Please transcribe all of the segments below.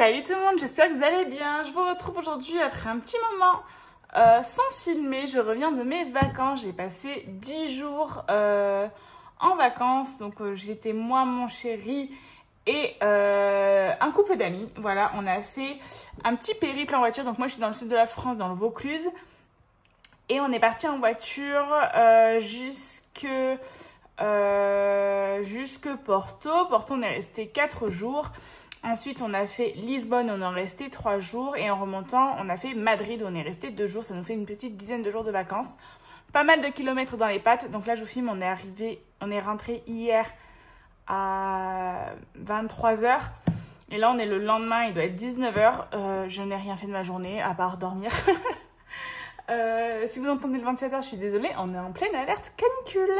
Salut tout le monde, j'espère que vous allez bien. Je vous retrouve aujourd'hui après un petit moment sans filmer. Je reviens de mes vacances. J'ai passé 10 jours en vacances. Donc j'étais moi, mon chéri et un couple d'amis. Voilà, on a fait un petit périple en voiture. Donc moi je suis dans le sud de la France, dans le Vaucluse. Et on est parti en voiture jusque Porto. Porto, on est resté 4 jours. Ensuite, on a fait Lisbonne, on en est resté 3 jours. Et en remontant, on a fait Madrid, on est resté 2 jours. Ça nous fait une petite dizaine de jours de vacances. Pas mal de kilomètres dans les pattes. Donc là, je vous filme, on est rentré hier à 23h. Et là, on est le lendemain, il doit être 19h. Je n'ai rien fait de ma journée, à part dormir. Si vous entendez le ventilateur, je suis désolée, on est en pleine alerte canicule.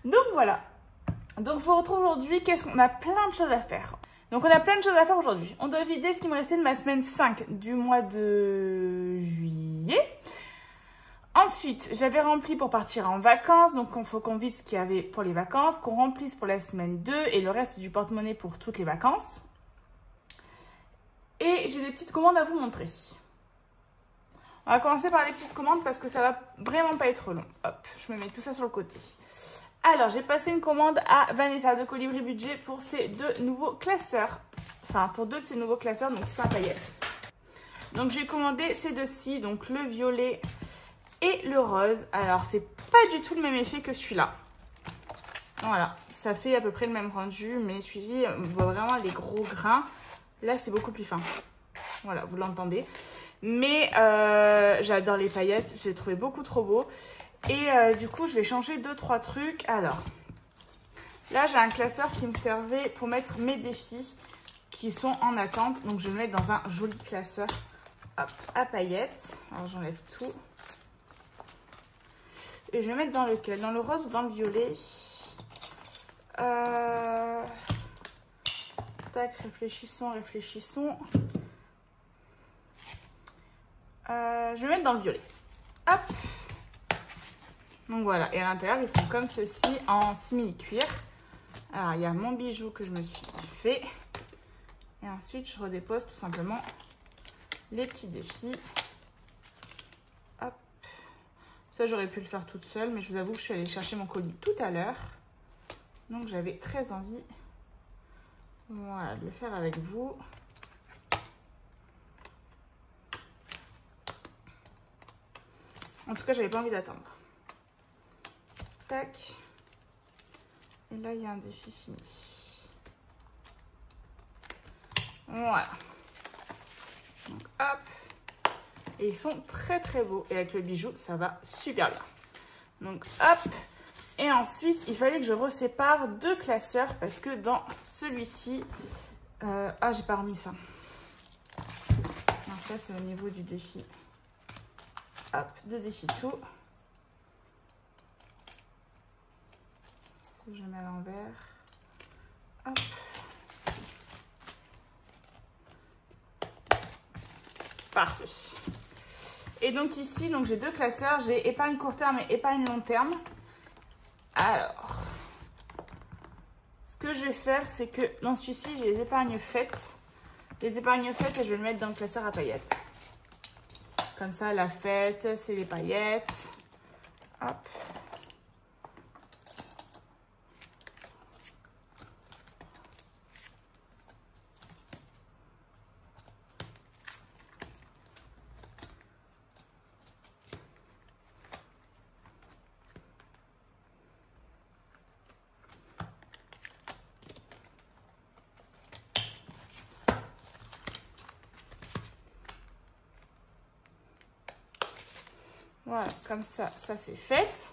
Donc voilà. Donc je vous retrouve aujourd'hui, qu'on a plein de choses à faire. Donc on a plein de choses à faire aujourd'hui. On doit vider ce qui me restait de ma semaine 5 du mois de juillet. Ensuite, j'avais rempli pour partir en vacances. Donc il faut qu'on vide ce qu'il y avait pour les vacances, qu'on remplisse pour la semaine 2 et le reste du porte-monnaie pour toutes les vacances. Et j'ai des petites commandes à vous montrer. On va commencer par les petites commandes parce que ça va vraiment pas être long. Hop, je me mets tout ça sur le côté. Alors, j'ai passé une commande à Vanessa de Colibri Budget pour ces deux nouveaux classeurs. Enfin, pour deux de ces nouveaux classeurs, donc qui sont à paillettes. Donc, j'ai commandé ces deux-ci, donc le violet et le rose. Alors, c'est pas du tout le même effet que celui-là. Voilà, ça fait à peu près le même rendu, mais celui-ci, on voit vraiment les gros grains. Là, c'est beaucoup plus fin. Voilà, vous l'entendez. Mais j'adore les paillettes, je les trouvais beaucoup trop beaux. Et du coup, je vais changer 2-3 trucs. Alors, là, j'ai un classeur qui me servait pour mettre mes défis qui sont en attente. Donc, je vais le mettre dans un joli classeur hop, à paillettes. Alors, j'enlève tout. Et je vais mettre dans lequel? Dans le rose ou dans le violet? Tac, réfléchissons. Je vais mettre dans le violet. Hop. Donc voilà. Et à l'intérieur, ils sont comme ceci en simili-cuir. Alors, il y a mon bijou que je me suis fait. Et ensuite, je redépose tout simplement les petits défis. Hop. Ça, j'aurais pu le faire toute seule, mais je vous avoue que je suis allée chercher mon colis tout à l'heure. Donc, j'avais très envie, voilà, de le faire avec vous. En tout cas, j'avais pas envie d'attendre. Tac. Et là, il y a un défi fini. Voilà. Donc, hop. Et ils sont très très beaux. Et avec le bijou, ça va super bien. Donc, hop. Et ensuite, il fallait que je resépare 2 classeurs parce que dans celui-ci... ah, j'ai pas remis ça. Non, ça, c'est au niveau du défi. Hop, 2 défis tout. Je mets à l'envers. Hop. Parfait. Et donc ici, donc j'ai 2 classeurs. J'ai épargne court terme et épargne long terme. Alors, ce que je vais faire, c'est que dans celui-ci, j'ai les épargnes faites. Les épargnes faites, et je vais le mettre dans le classeur à paillettes. Comme ça, la fête, c'est les paillettes. Hop. Voilà, comme ça, ça c'est fait.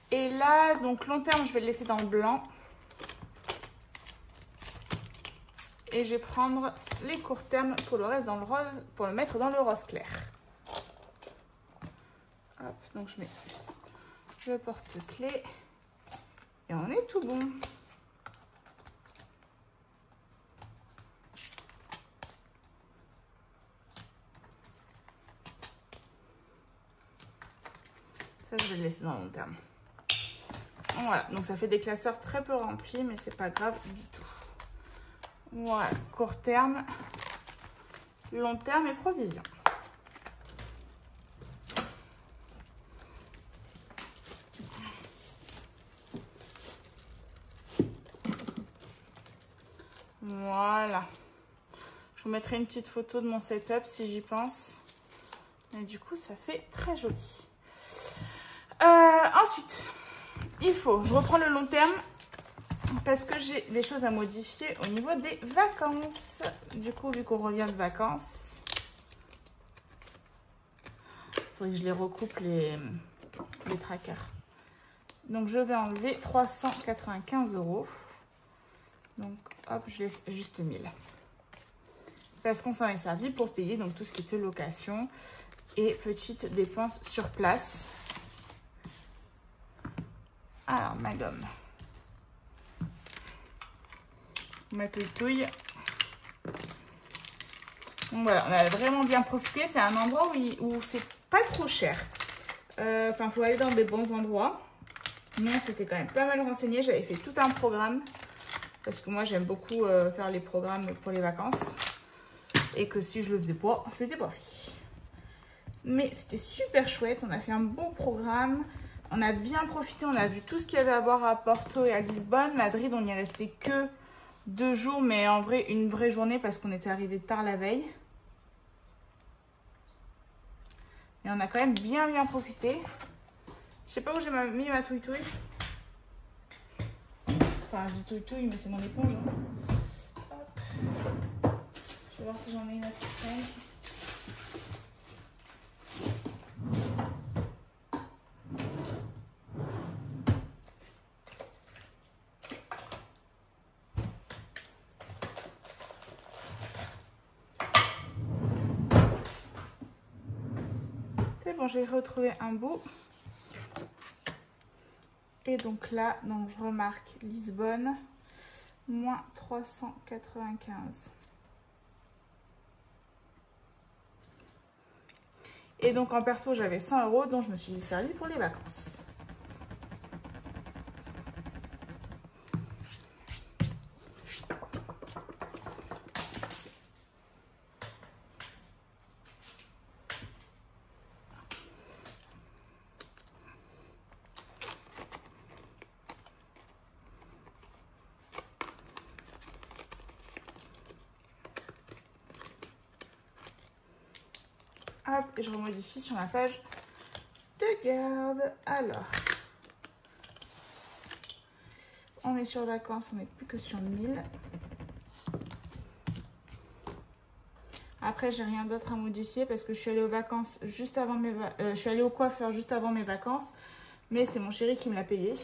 Et là, donc long terme, je vais le laisser dans le blanc. Et je vais prendre les courts termes pour le reste dans le rose, pour le mettre dans le rose clair. Hop, donc je mets le porte-clés. Et on est tout bon. Ça, je vais le laisser dans le long terme. Voilà, donc ça fait des classeurs très peu remplis, mais c'est pas grave du tout. Voilà, court terme. long terme et provision. Voilà. Je vous mettrai une petite photo de mon setup si j'y pense. Et du coup, ça fait très joli. Ensuite, je reprends le long terme parce que j'ai des choses à modifier au niveau des vacances. Du coup, vu qu'on revient de vacances, il faudrait que je les recoupe les trackers. Donc, je vais enlever 395 €. Donc, hop, je laisse juste 1000. Parce qu'on s'en est servi pour payer donc tout ce qui était location et petites dépenses sur place. Alors, ma gomme. On va mettre le touille. Donc voilà, on a vraiment bien profité. C'est un endroit où c'est pas trop cher. Enfin, il faut aller dans des bons endroits. Mais c'était quand même pas mal renseigné. J'avais fait tout un programme. Parce que moi, j'aime beaucoup faire les programmes pour les vacances. Et que si je le faisais pas, c'était pas fait. Mais c'était super chouette. On a fait un bon programme. On a bien profité. On a vu tout ce qu'il y avait à voir à Porto et à Lisbonne. Madrid, on n'y est resté que 2 jours. Mais en vrai, une vraie journée parce qu'on était arrivé tard la veille. Et on a quand même bien profité. Je sais pas où j'ai mis ma touille-touille. Enfin, je dis touille-touille, mais c'est mon éponge. Hop. Je vais voir si j'en ai une africaine. C'est bon, j'ai retrouvé un bout. Et donc là, je remarque Lisbonne, moins 395. Et donc en perso, j'avais 100 €, dont je me suis servi pour les vacances. Hop, et je remodifie sur ma page de garde. Alors, on est sur vacances, on n'est plus que sur 1000. Après, j'ai rien d'autre à modifier parce que je suis allée aux vacances juste avant je suis allée au coiffeur juste avant mes vacances, mais c'est mon chéri qui me l'a payé.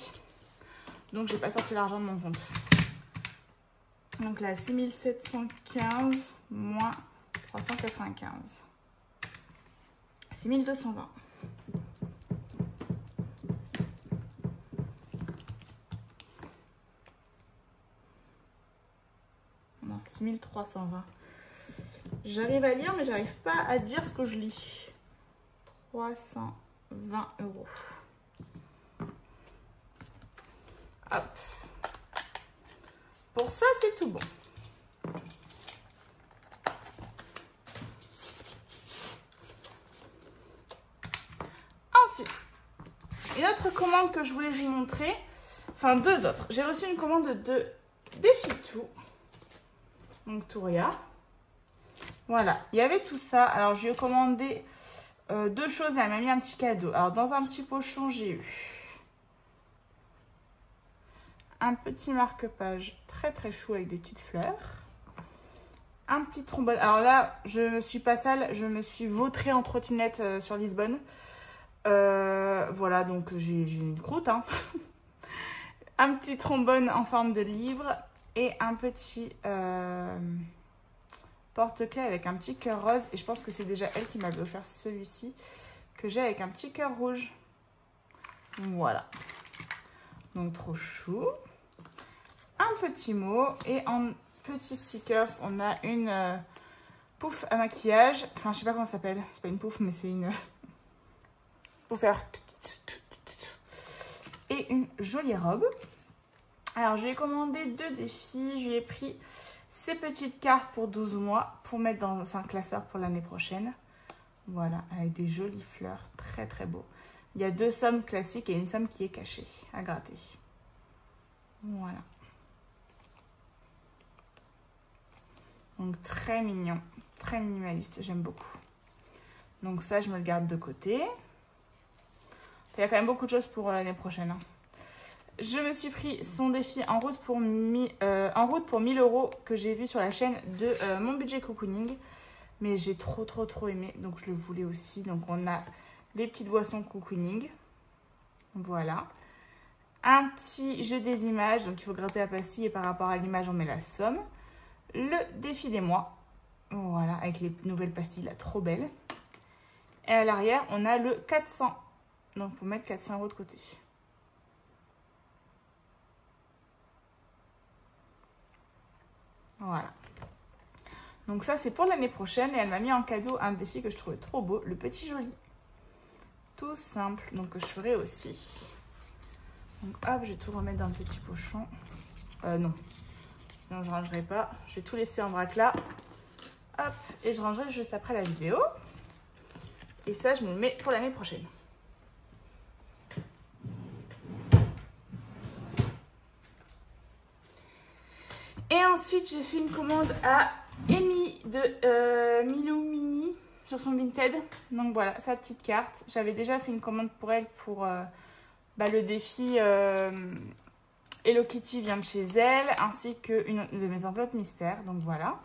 Donc, j'ai pas sorti l'argent de mon compte. Donc là, 6715 moins 395. 6220. Non, 6320. J'arrive à lire, mais j'arrive pas à dire ce que je lis. 320 €. Hop. Pour ça, c'est tout bon. Ensuite, une autre commande que je voulais vous montrer, enfin 2 autres. J'ai reçu une commande de Defitou, donc Touria. Voilà, il y avait tout ça. Alors, je lui ai commandé 2 choses et elle m'a mis un petit cadeau. Alors, dans un petit pochon, j'ai eu un petit marque-page très chou avec des petites fleurs. Un petit trombone. Alors là, je ne suis pas sale, je me suis vautrée en trottinette sur Lisbonne. Voilà, donc j'ai une croûte. Hein. Un petit trombone en forme de livre et un petit porte-clés avec un petit cœur rose. Et je pense que c'est déjà elle qui m'avait offert celui-ci que j'ai avec un petit cœur rouge. Voilà. Donc trop chou. Un petit mot et en petits stickers, on a une pouffe à maquillage. Enfin, je sais pas comment ça s'appelle. C'est pas une pouffe, mais c'est une... pour faire... Et une jolie robe. Alors, je lui ai commandé 2 défis. Je lui ai pris ces petites cartes pour 12 mois pour mettre dans un classeur pour l'année prochaine. Voilà, avec des jolies fleurs, très très beau. Il y a 2 sommes classiques et une somme qui est cachée à gratter. Voilà. Donc très mignon, très minimaliste, j'aime beaucoup. Donc ça, je me le garde de côté. Il y a quand même beaucoup de choses pour l'année prochaine. Hein. Je me suis pris son défi en route pour 1000 € que j'ai vu sur la chaîne de Mon Budget Cocooning. Mais j'ai trop aimé, donc je le voulais aussi. Donc on a les petites boissons Cocooning. Voilà. Un petit jeu des images, donc il faut gratter la pastille et par rapport à l'image, on met la somme. Le défi des mois. Voilà, avec les nouvelles pastilles là, trop belles. Et à l'arrière, on a le 400. Donc, pour mettre 400 € de côté. Voilà. Donc ça, c'est pour l'année prochaine. Et elle m'a mis en cadeau un défi que je trouvais trop beau. Le petit joli. Tout simple. Donc, que je ferai aussi. Donc, hop, je vais tout remettre dans le petit pochon. Non. Sinon, je ne rangerai pas. Je vais tout laisser en vrac là. Hop. Et je rangerai juste après la vidéo. Et ça, je me le mets pour l'année prochaine. Et ensuite, j'ai fait une commande à Amy de Milou Mini sur son Vinted. Donc voilà, sa petite carte. J'avais déjà fait une commande pour elle pour le défi Hello Kitty vient de chez elle, ainsi qu'une de mes enveloppes mystères. Donc voilà.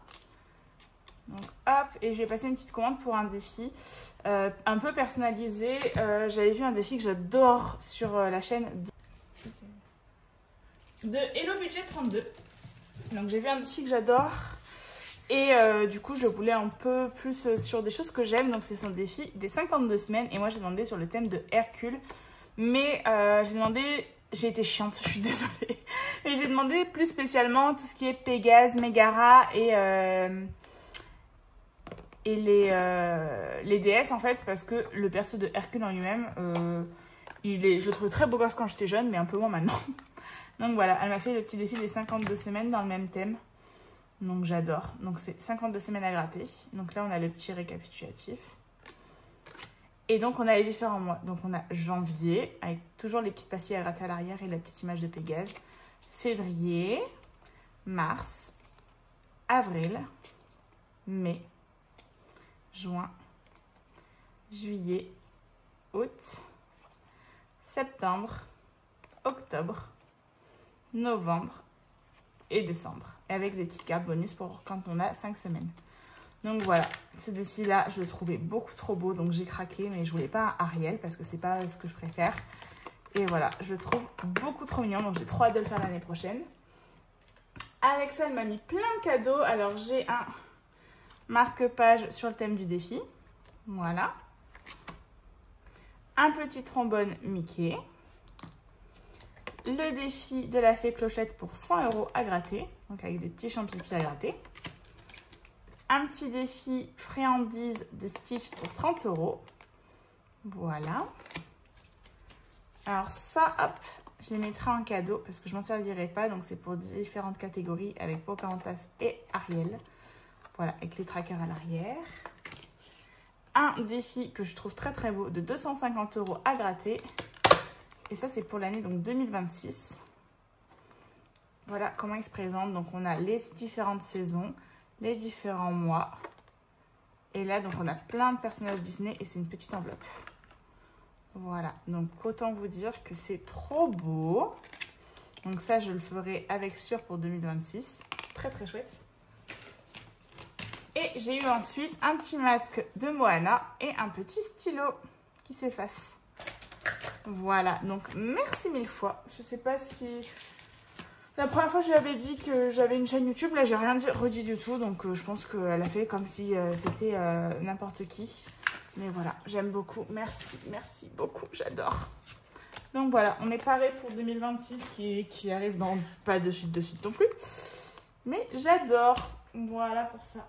Donc hop, et je vais passer une petite commande pour un défi un peu personnalisé. J'avais vu un défi que j'adore sur la chaîne de Hello Budget 32. Donc j'ai vu un défi que j'adore et du coup je voulais un peu plus sur des choses que j'aime. Donc c'est son défi des 52 semaines et moi j'ai demandé sur le thème de Hercule. Mais j'ai été chiante, je suis désolée. Et j'ai demandé plus spécialement tout ce qui est Pégase, Mégara et les déesses en fait. Parce que le perso de Hercule en lui-même, je le trouvais très beau gosse quand j'étais jeune mais un peu moins maintenant. Donc voilà, elle m'a fait le petit défi des 52 semaines dans le même thème. Donc j'adore. Donc c'est 52 semaines à gratter. Donc là on a le petit récapitulatif. Et donc on a les différents mois. Donc on a janvier avec toujours les petites pastilles à gratter à l'arrière et la petite image de Pégase. Février, mars, avril, mai, juin, juillet, août, septembre, octobre, novembre et décembre. Et avec des petites cartes bonus pour quand on a 5 semaines. Donc voilà, ce défi-là, je le trouvais beaucoup trop beau. Donc j'ai craqué, mais je voulais pas un Ariel parce que c'est pas ce que je préfère. Et voilà, je le trouve beaucoup trop mignon. Donc j'ai trop hâte de le faire l'année prochaine. Avec ça, elle m'a mis plein de cadeaux. Alors j'ai un marque-page sur le thème du défi. Voilà. Un petit trombone Mickey. Le défi de la fée Clochette pour 100 € à gratter. Donc avec des petits champignons à gratter. Un petit défi friandise de Stitch pour 30 €. Voilà. Alors ça, hop, je les mettrai en cadeau parce que je m'en servirai pas. Donc c'est pour différentes catégories avec Pocahontas et Ariel. Voilà, avec les trackers à l'arrière. Un défi que je trouve très très beau de 250 € à gratter. Et ça, c'est pour l'année donc 2026. Voilà comment il se présente. Donc, on a les différentes saisons, les différents mois. Et là, donc, on a plein de personnages Disney et c'est une petite enveloppe. Voilà. Donc, autant vous dire que c'est trop beau. Donc, ça, je le ferai avec sûr pour 2026. Très, très chouette. Et j'ai eu ensuite un petit masque de Moana et un petit stylo qui s'efface. Voilà, donc merci 1000 fois. Je sais pas si... La première fois, je lui avais dit que j'avais une chaîne YouTube. Là, j'ai rien redit du tout. Donc, je pense qu'elle a fait comme si c'était n'importe qui. Mais voilà, j'aime beaucoup. Merci, merci beaucoup. J'adore. Donc, voilà, on est paré pour 2026 qui arrive dans pas de suite non plus. Mais j'adore. Voilà pour ça.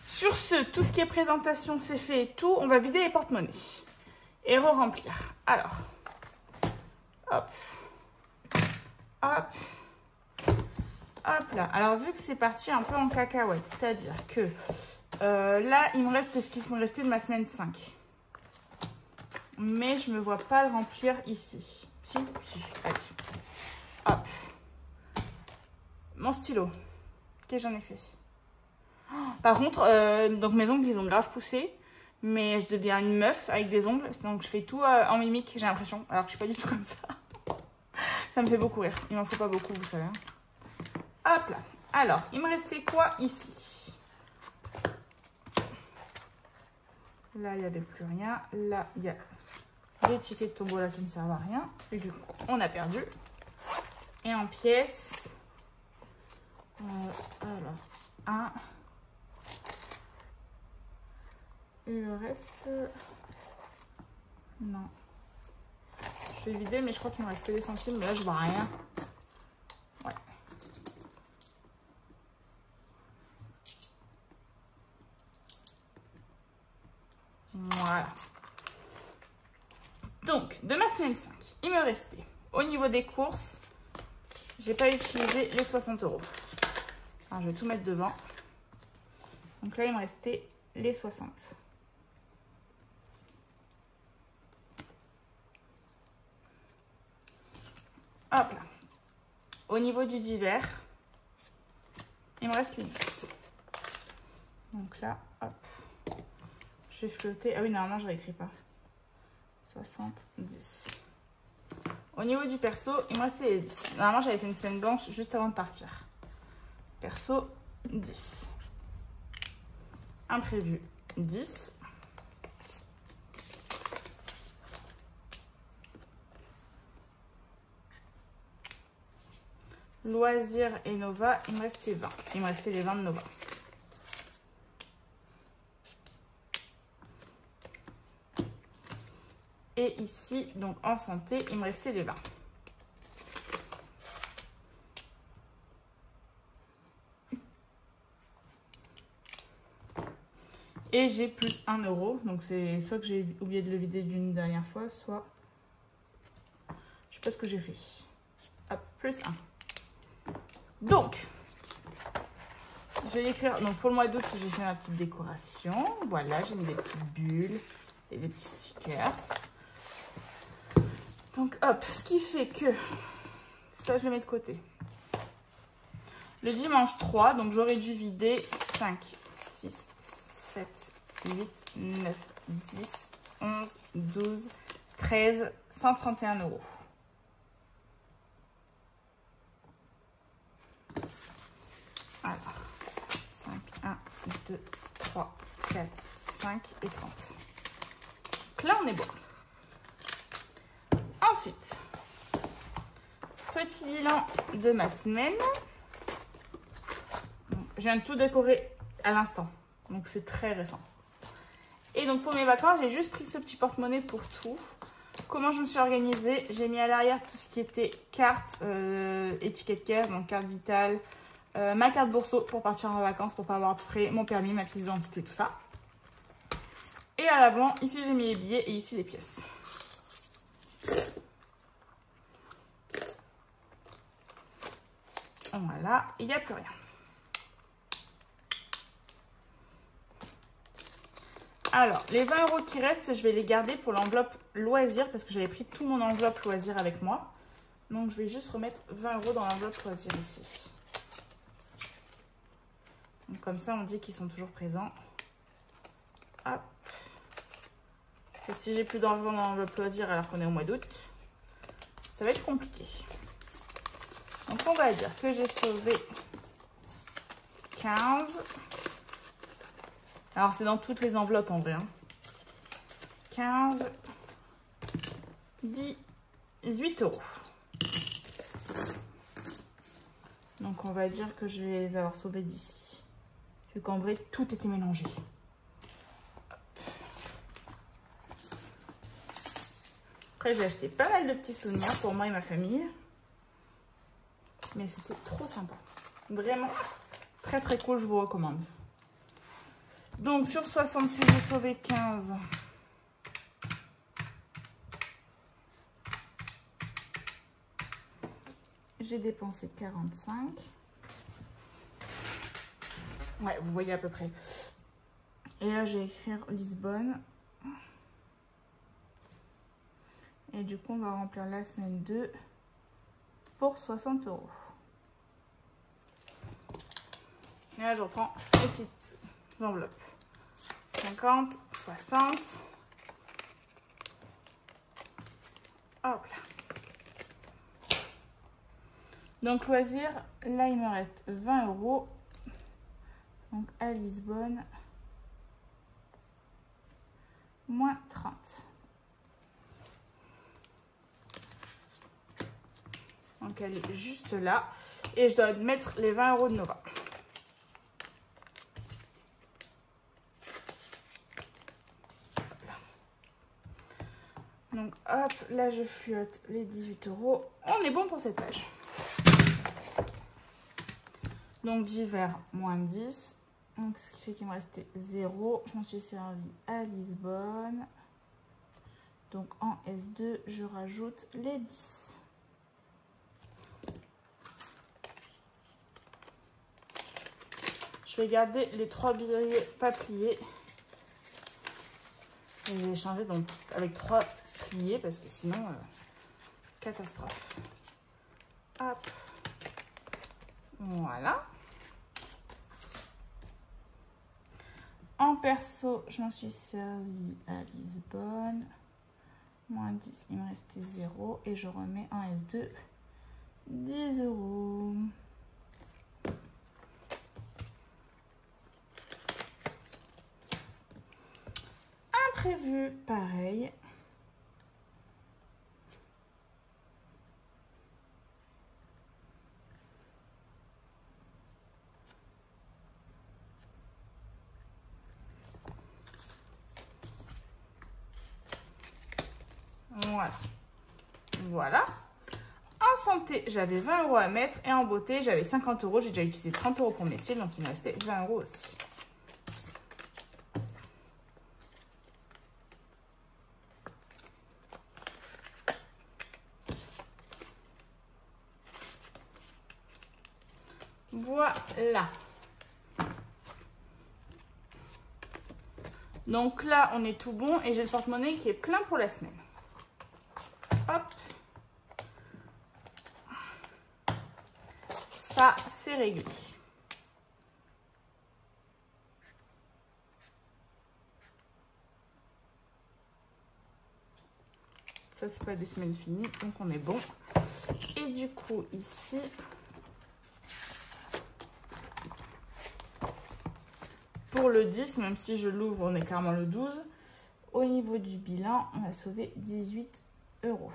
Sur ce, tout ce qui est présentation, c'est fait et tout. On va vider les porte-monnaies. Et re-remplir. Alors, hop, hop, hop là. Alors, vu que c'est parti un peu en cacahuète, c'est-à-dire que là, il me reste ce qui me restait de ma semaine 5. Mais je ne me vois pas le remplir ici. Si, allez. Hop. Mon stylo. Qu'est-ce que j'en ai fait? Par contre, donc mes ongles, ils ont grave poussé. Mais je deviens une meuf avec des ongles. Donc je fais tout en mimique, j'ai l'impression. Alors que je suis pas du tout comme ça. Ça me fait beaucoup rire. Il m'en faut pas beaucoup, vous savez. Hop là. Alors, il me restait quoi ici? Là, il n'y avait plus rien. Là, il y a des tickets de tombola qui ne servent à rien. Et du coup, on a perdu. Et en pièces, alors, un. Et le reste, non. Je vais vider, mais je crois qu'il me reste que des centimes. Mais là, je vois rien. Ouais. Voilà. Donc, de ma semaine 5, il me restait, au niveau des courses, j'ai pas utilisé les 60 €. Alors, je vais tout mettre devant. Donc là, il me restait les 60. Hop là. Au niveau du divers, il me reste les 10. Donc là, hop. Je vais flotter. Ah oui, normalement, je ne réécris pas. 70. Au niveau du perso, il me restait les 10. Normalement, j'avais fait une semaine blanche juste avant de partir. Perso, 10. Imprévu, 10. Loisirs et Nova, il me restait 20. Il me restait les 20 de Nova. Et ici, donc en santé, il me restait les 20. Et j'ai plus 1 €. Donc c'est soit que j'ai oublié de le vider d'une dernière fois, soit... Je sais pas ce que j'ai fait. Hop, plus 1. Donc, je vais écrire. Donc pour le mois d'août, j'ai fait ma petite décoration. Voilà, j'ai mis des petites bulles et des petits stickers. Donc hop, ce qui fait que... Ça, je le mets de côté. Le dimanche 3, donc j'aurais dû vider 5, 6, 7, 8, 9, 10, 11, 12, 13, 131 €. Alors, 5, 1, 2, 3, 4, 5 et 30. Donc là, on est bon. Ensuite, petit bilan de ma semaine. Donc, je viens de tout décorer à l'instant. Donc, c'est très récent. Et donc, pour mes vacances, j'ai juste pris ce petit porte-monnaie pour tout. Comment je me suis organisée? J'ai mis à l'arrière tout ce qui était carte, étiquette caisse, donc carte vitale, ma carte bourseau pour partir en vacances, pour pas avoir de frais, mon permis, ma pièce d'identité, tout ça. Et à l'avant, ici j'ai mis les billets et ici les pièces. Voilà, il n'y a plus rien. Alors, les 20 € qui restent, je vais les garder pour l'enveloppe loisir parce que j'avais pris tout mon enveloppe loisir avec moi. Donc, je vais juste remettre 20 € dans l'enveloppe loisir ici. Donc, comme ça, on dit qu'ils sont toujours présents. Hop. Et si j'ai plus d'argent dans l'enveloppe loisir alors qu'on est au mois d'août, ça va être compliqué. Donc, on va dire que j'ai sauvé 15. Alors, c'est dans toutes les enveloppes en vrai. 15, 18 €. Donc, on va dire que je vais les avoir sauvés d'ici. Vu qu'en vrai, tout était mélangé. Hop. Après, j'ai acheté pas mal de petits souvenirs pour moi et ma famille. Mais c'était trop sympa. Vraiment très très cool, je vous recommande. Donc, sur 66, j'ai sauvé 15. J'ai dépensé 45. Ouais, vous voyez à peu près. Et là, je vais écrire Lisbonne. Et du coup, on va remplir la semaine 2 pour 60 €. Et là, je reprends les petites enveloppes. 50, 60. Hop là. Donc, loisir, là, il me reste 20 €. Donc, à Lisbonne, moins 30. Donc, elle est juste là. Et je dois mettre les 20 € de Nova. Donc, hop, là, je flotte les 18 €. On est bon pour cette page. Donc, d'hiver, moins 10. Donc, ce qui fait qu'il me restait 0. Je m'en suis servi à Lisbonne. Donc, en S2, je rajoute les 10. Je vais garder les 3 billets pas pliés. Et je vais changer donc avec 3 pliés parce que sinon, catastrophe. Hop. Voilà. En perso, je m'en suis servi à Lisbonne. Moins 10, il me restait 0. Et je remets en S2 10 €. Imprévu, pareil. Voilà. Voilà. En santé, j'avais 20 € à mettre. Et en beauté, j'avais 50 €. J'ai déjà utilisé 30 € pour mes cils. Donc, il me restait 20 € aussi. Voilà. Donc là, on est tout bon. Et j'ai le porte-monnaie qui est plein pour la semaine. Hop. Ça, c'est réglé. Ça, c'est pas des semaines finies, donc on est bon. Et du coup, ici, pour le 10, même si je l'ouvre, on est clairement le 12. Au niveau du bilan, on a sauvé 18 €.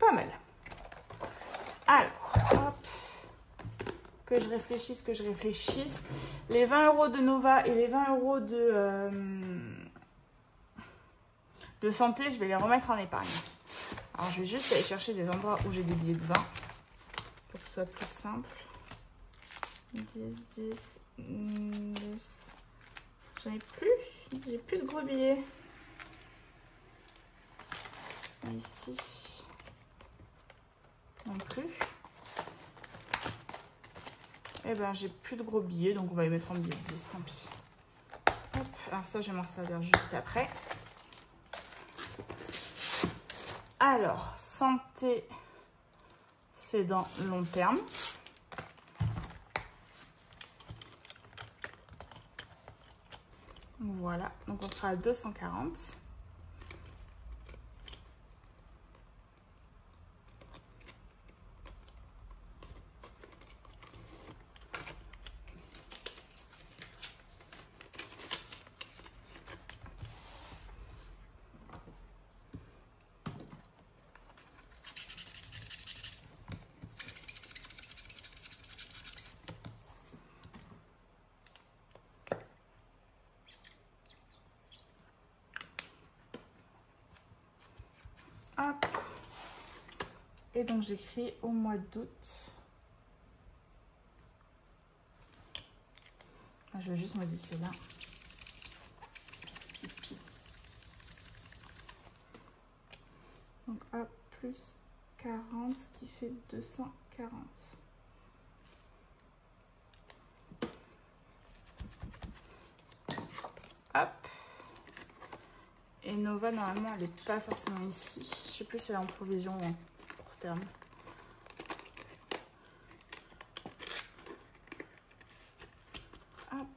Pas mal. Alors, hop, que je réfléchisse. Les 20 € de Nova et les 20 € de santé, je vais les remettre en épargne. Alors, je vais juste aller chercher des endroits où j'ai des billets de 20 pour que ce soit plus simple. 10, 10, 10. J'en ai plus. J'ai plus de gros billets. Ici. Non plus. Eh ben, j'ai plus de gros billets, donc on va les mettre en billets de 10, tant pis. Hop. Alors ça, je vais m'en servir juste après. Alors, santé, c'est dans long terme. Voilà, donc on sera à 240. Hop. Et donc j'écris au mois d'août. Je vais juste modifier là. Donc hop, plus 40, ce qui fait 240. Et Nova, normalement, elle n'est pas forcément ici. Je sais plus si elle est en provision ou en court terme. Hop.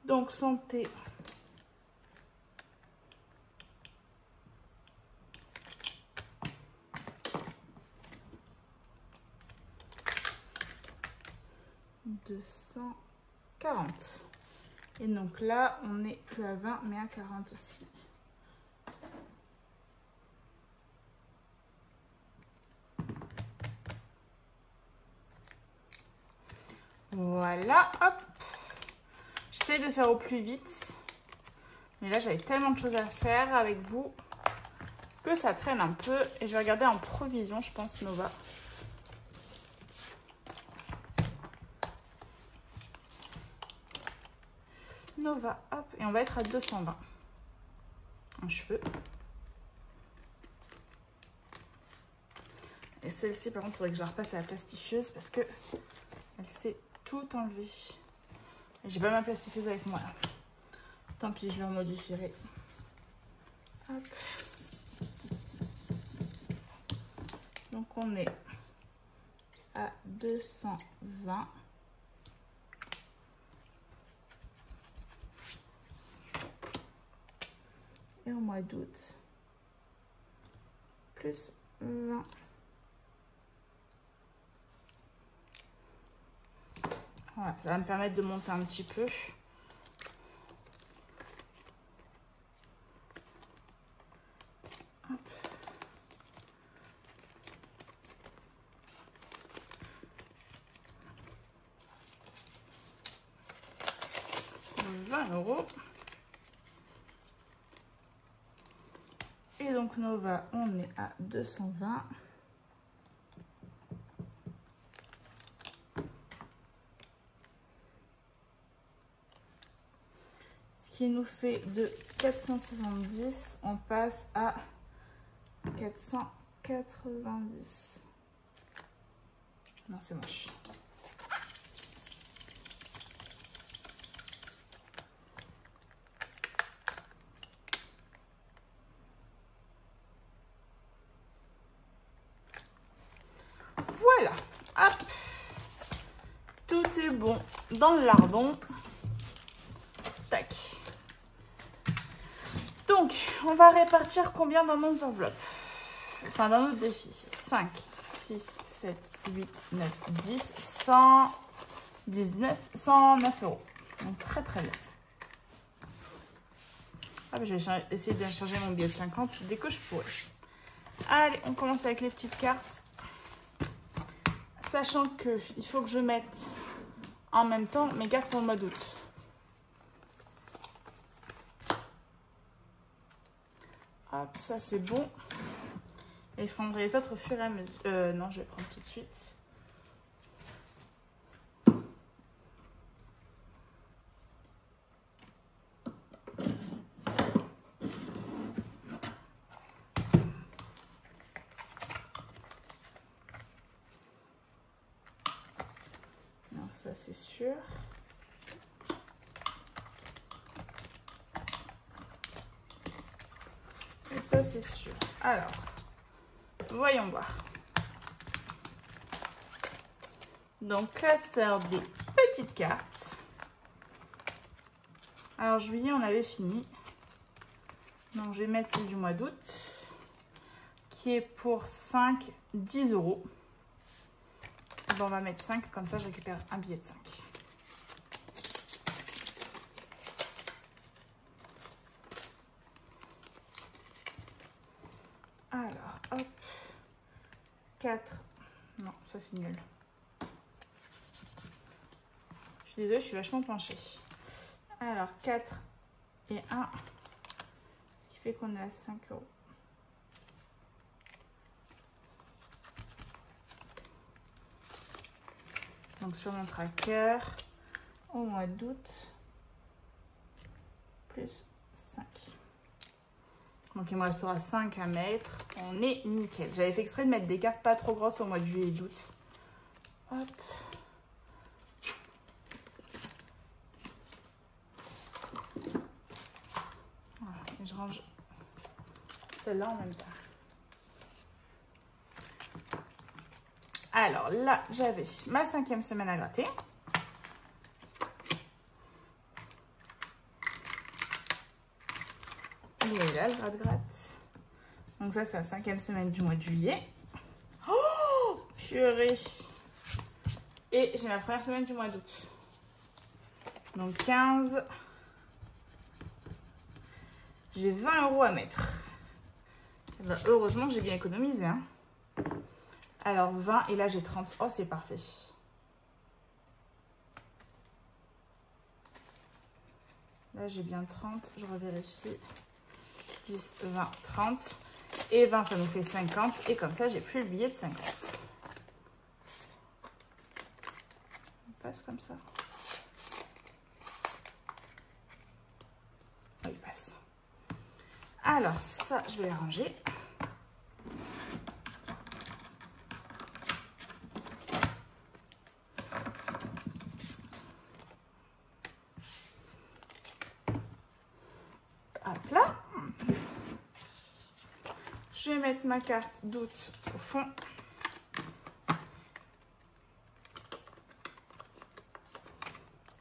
Donc, santé. $240. Et donc là, on n'est plus à 20, mais à 40 aussi. Voilà, hop. J'essaie de faire au plus vite. Mais là, j'avais tellement de choses à faire avec vous que ça traîne un peu. Et je vais regarder en provision, je pense, Nova. Nova, hop. Et on va être à 220. Un cheveu. Et celle-ci, par contre, il faudrait que je la repasse à la plastifieuse parce que elle s'est tout enlevée. Et j'ai pas ma plastifieuse avec moi là. Tant pis, je la modifierai. Hop. Donc on est à 220. Et au mois d'août, plus 20. Voilà, ça va me permettre de monter un petit peu. Hop. 20 €. Et donc Nova, on est à 220. Ce qui nous fait de 470, on passe à 490. Non, c'est moche. Voilà, hop, tout est bon dans le lardon. Tac. Donc, on va répartir combien dans nos enveloppes? Enfin, dans notre défi. 5, 6, 7, 8, 9, 10, 119, 109 €. Donc, très très bien. Ah, je vais essayer de charger mon billet de 50 dès que je pourrai. Allez, on commence avec les petites cartes. Sachant qu'il faut que je mette en même temps mes cartes pour le mois d'août. Hop, ça c'est bon. Et je prendrai les autres au fur et à mesure. Non, je vais prendre tout de suite. Non, ça c'est sûr. Et ça c'est sûr. Alors, voyons voir. Donc, classeur des petites cartes. Alors, juillet, on avait fini. Donc, je vais mettre celle du mois d'août, qui est pour 5, 10 €. Bon, on va mettre 5, comme ça, je récupère un billet de 5. Alors, hop. 4. Non, ça, c'est nul. Je suis désolée, je suis vachement penchée. Alors, 4 et 1. Ce qui fait qu'on est à 5 €. Donc, sur mon tracker, au mois d'août, plus 5. Donc, il me restera 5 à mettre. On est nickel. J'avais fait exprès de mettre des cartes pas trop grosses au mois de juillet et d'août. Hop. Et je range celle-là en même temps. Alors là, j'avais ma 5e semaine à gratter. Il est là, le gratte-gratte. Donc ça, c'est la 5e semaine du mois de juillet. Oh, purée. Et j'ai ma première semaine du mois d'août. Donc 15. J'ai 20 € à mettre. Ben, heureusement que j'ai bien économisé. Hein. Alors 20 et là j'ai 30. Oh, c'est parfait. Là j'ai bien 30. Je revérifie. 10, 20, 30. Et 20, ça nous fait 50. Et comme ça, j'ai plus le billet de 50. On passe comme ça. Oh, il passe. Alors, ça, je vais les ranger. Hop là. Je vais mettre ma carte d'août au fond.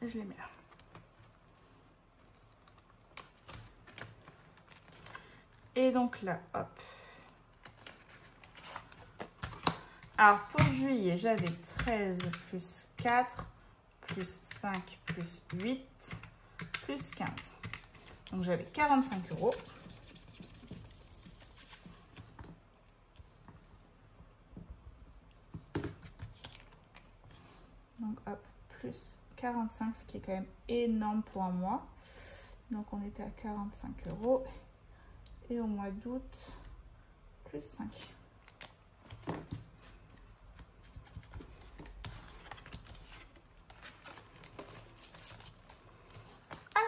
Et je les mets là. Et donc là, hop. Alors pour juillet, j'avais 13 plus 4 plus 5 plus 8 plus 15. Donc j'avais 45 €. Donc hop, plus 45, ce qui est quand même énorme pour un mois. Donc on était à 45 €. Et au mois d'août, plus 5.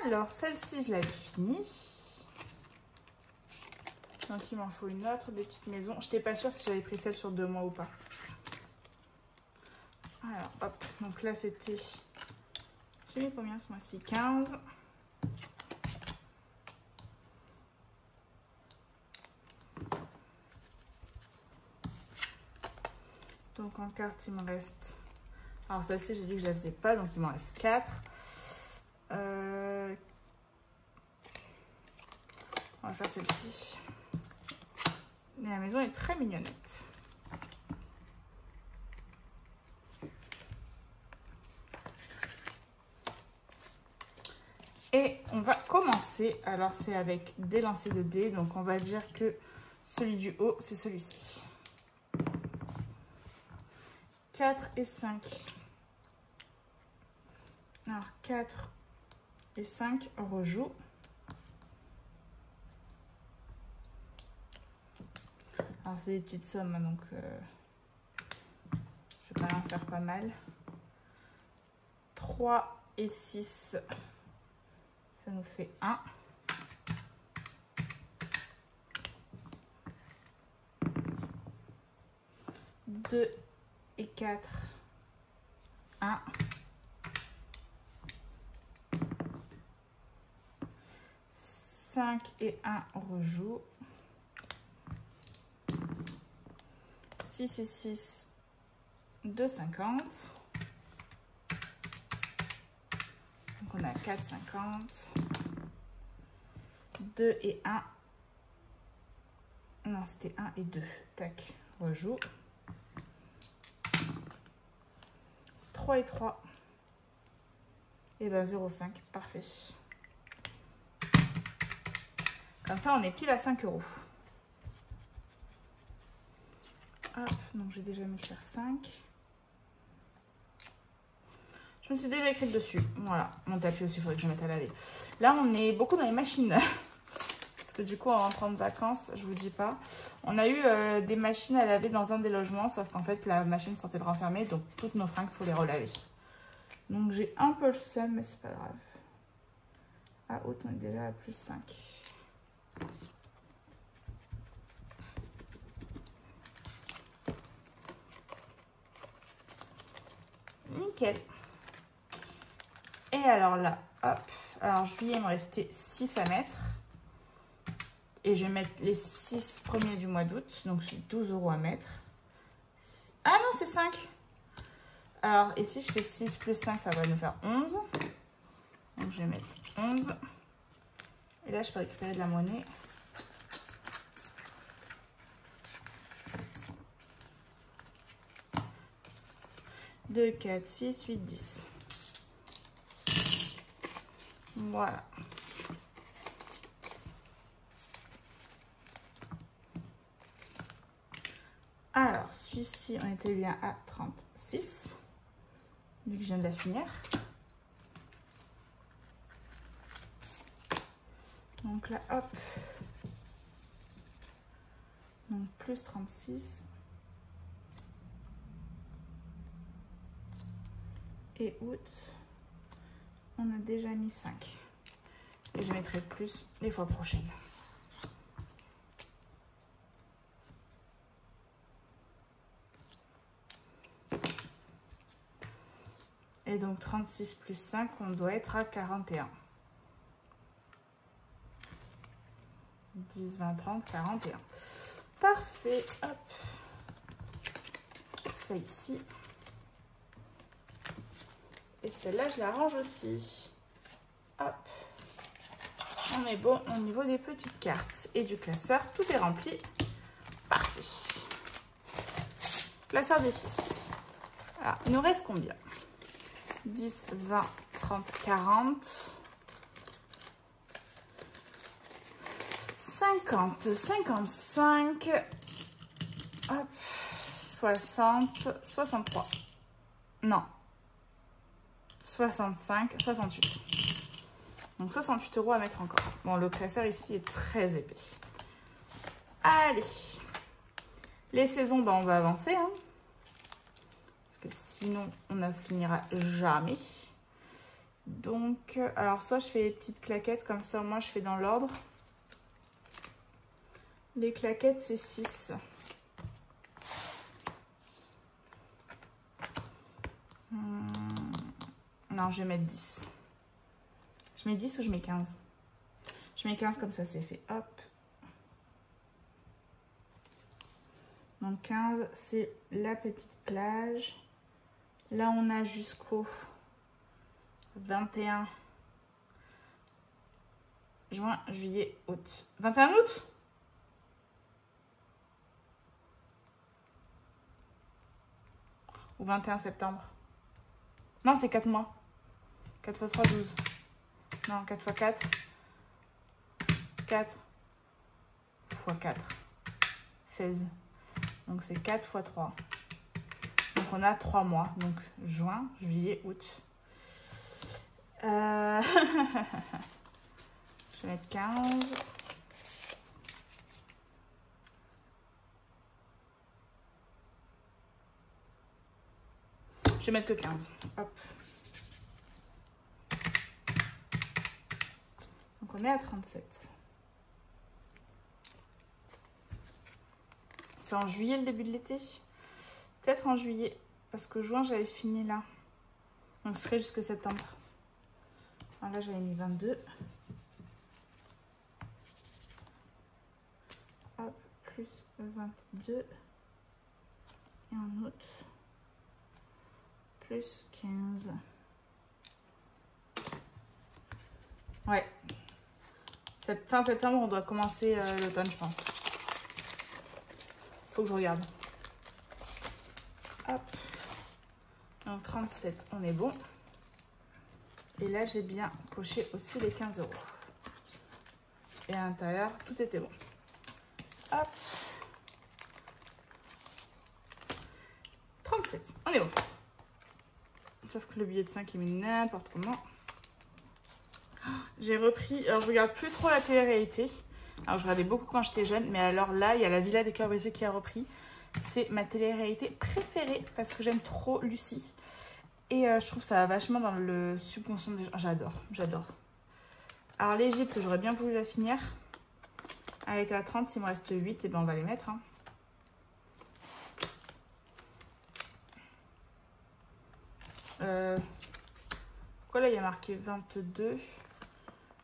Alors, celle-ci, je l'avais finie. Donc, il m'en faut une autre des petites maisons. Je n'étais pas sûre si j'avais pris celle sur 2 mois ou pas. Alors, hop. Donc là, c'était... J'ai mis combien ce mois-ci? 15. Donc, en carte, il me reste... Alors, celle-ci, j'ai dit que je ne la faisais pas. Donc, il m'en reste 4. On va faire celle-ci. Mais la maison est très mignonnette. Et on va commencer. Alors, c'est avec des lancers de dés. Donc, on va dire que celui du haut, c'est celui-ci. 4 et 5. Alors, 4 et 5, on rejoue. Alors, c'est des petites sommes, donc je vais quand même en faire pas mal. 3 et 6, ça nous fait 1. 2 et 4, 1. 5 et 1, on rejoue. 6 et 6, 2,50. Donc on a 4,50. 2 et 1. Non, c'était 1 et 2. Tac, rejoue. 3 et 3. Et ben 0,5. Parfait. Comme ça, on est pile à 5 €. Hop, donc j'ai déjà mis faire 5. Je me suis déjà écrite dessus. Voilà, mon tapis aussi, il faudrait que je mette à laver. Là, on est beaucoup dans les machines. Parce que du coup, en rentrant de vacances, je vous dis pas. On a eu des machines à laver dans un des logements, sauf qu'en fait, la machine sortait de renfermer. Donc, toutes nos fringues, il faut les relaver. Donc, j'ai un peu le seum, mais c'est pas grave. Ah, août, on est déjà à plus 5. Nickel. Et alors là, hop. Alors juillet, il me restait 6 à mettre. Et je vais mettre les 6 premiers du mois d'août. Donc, j'ai 12 € à mettre. Ah non, c'est 5. Alors, et si je fais 6 plus 5, ça va nous faire 11. Donc, je vais mettre 11. Et là, je peux récupérer de la monnaie. Deux, 4, 6, 8, 10. Voilà. Alors, celui-ci, on était bien à 36. Vu que je viens de la finir. Donc là, hop. Donc plus 36. Et août, on a déjà mis 5. Et je mettrai plus les fois prochaines. Et donc 36 plus 5, on doit être à 41. 10, 20, 30, 41. Parfait. Hop. Ça ici. Et celle-là, je la range aussi. Hop. On est bon au niveau des petites cartes. Et du classeur, tout est rempli. Parfait. Classeur des filles. Alors, il nous reste combien? 10, 20, 30, 40. 50, 55. Hop. 60, 63. Non. 65, 68. Donc 68 € à mettre encore. Bon, le classeur ici est très épais. Allez. Les saisons, ben, on va avancer. Hein, parce que sinon, on ne finira jamais. Donc, alors soit je fais les petites claquettes, comme ça, moi, je fais dans l'ordre. Les claquettes, c'est 6. Non, je vais mettre 10. Je mets 10 ou je mets 15? Je mets 15 comme ça, c'est fait. Hop. Donc 15, c'est la petite plage. Là, on a jusqu'au 21 juin, juillet, août. 21 août? Ou 21 septembre? Non, c'est 4 mois. 4 x 3, 12. Non, 4 x 4. 4 x 4. 16. Donc, c'est 4 x 3. Donc, on a 3 mois. Donc, juin, juillet, août. Je vais mettre 15. Je vais mettre que 15. Hop. Donc, on est à 37. C'est en juillet le début de l'été? Peut-être en juillet. Parce que juin, j'avais fini là. Donc, ce serait jusque septembre. Alors là, j'avais mis 22. Hop, plus 22. Et en août, plus 15. Ouais. Fin septembre, on doit commencer l'automne, je pense. Faut que je regarde. Hop. Donc 37, on est bon. Et là, j'ai bien coché aussi les 15 €. Et à l'intérieur, tout était bon. Hop. 37, on est bon. Sauf que le billet de 5 est mis n'importe comment. J'ai repris, alors je regarde plus trop la télé-réalité. Alors je regardais beaucoup quand j'étais jeune, mais alors là, il y a la Villa des Cœurs Brisés qui a repris. C'est ma télé-réalité préférée parce que j'aime trop Lucie. Et je trouve ça vachement dans le subconscient des gens. J'adore, j'adore. Alors l'Égypte, j'aurais bien voulu la finir. Elle était à 30, il me reste 8, et ben on va les mettre. Hein. Pourquoi là il y a marqué 22?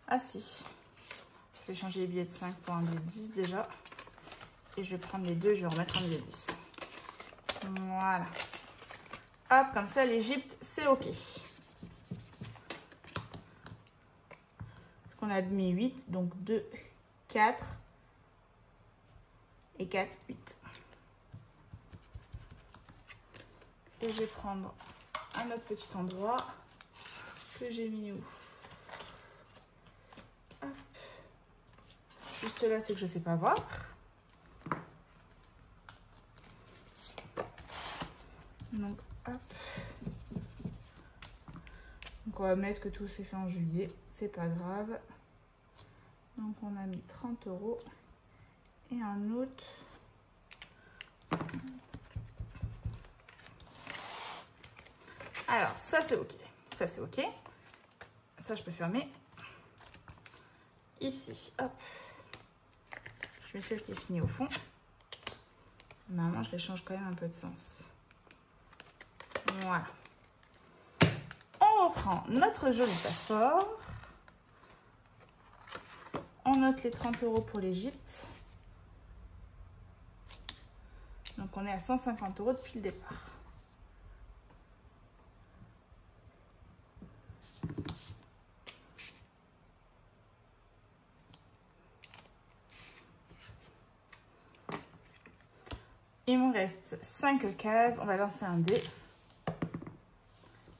Ah si. Je vais changer les billets de 5 pour un billet de 10 déjà. Et je vais prendre les deux, je vais remettre un billet de 10. Voilà. Hop, comme ça, l'Égypte, c'est OK. Parce qu'on a mis 8, donc 2, 4 et 4, 8. Et je vais prendre un autre petit endroit que j'ai mis où? Hop. Juste là, c'est que je ne sais pas voir. Donc, hop. Donc, on va mettre que tout s'est fait en juillet. C'est pas grave. Donc, on a mis 30 €. Et en août... Alors, ça, c'est OK. Ça, c'est OK. Ça, je peux fermer. Ici, hop. Je mets celle qui est finie au fond. Normalement, je les change quand même un peu de sens. Voilà. On reprend notre joli passeport. On note les 30 € pour l'Égypte. Donc, on est à 150 € depuis le départ. Il me reste 5 cases. On va lancer un dé.